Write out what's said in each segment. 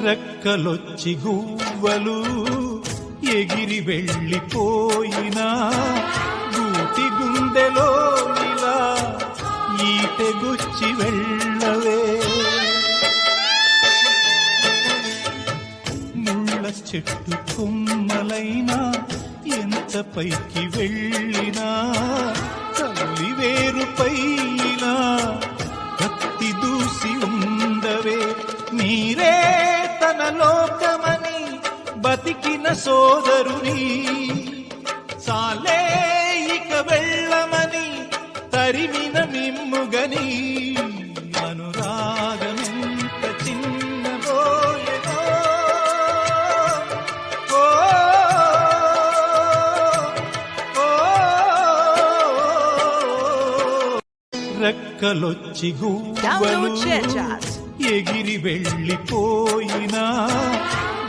రెక్కలొచ్చి గువ్వలు ఎగిరి వెళ్ళిపోయినా గూటి గుండెలో ఇలా ఈటెగుచ్చి వెళ్ళవే. ముళ్ళ చెట్టు కొమ్మలైనా ఎంత పైకి వెళ్ళినా తల్లి వేరుపై ఇలా కత్తి దూసి ఉండవే. నీరే తన లోకమని బతికిన సోదరుని సాలే ఇక వెళ్ళమని తరిమిన మిమ్ముగని అనురాగమెంత చిన్నబోయెనో. ఓ రెక్కలొచ్చి గువ్వలు ఎగిరి వెళ్ళిపోయినా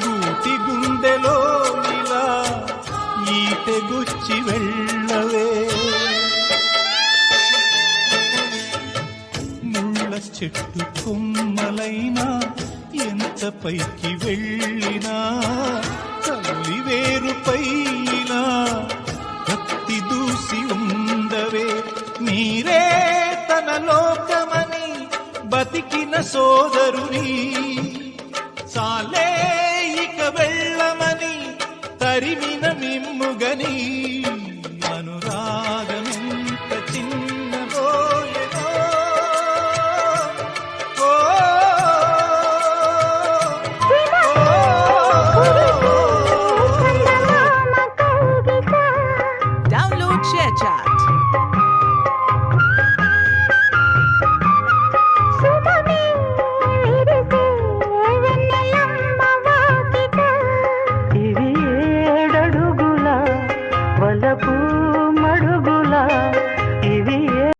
గూటి గుండెలో ఇలా ఈటెగుచ్చి వెళ్ళవే. ముళ్ళ చెట్టు కొమ్మలైనా ఎంత పైకి వెళ్ళినా తల్లి వేరుపై ఇలా కత్తి దూసి ఉండవే. నీరే తన లోకమని బతికిన సోదరుని సాలే ఇక వెళ్ళమని తరిమి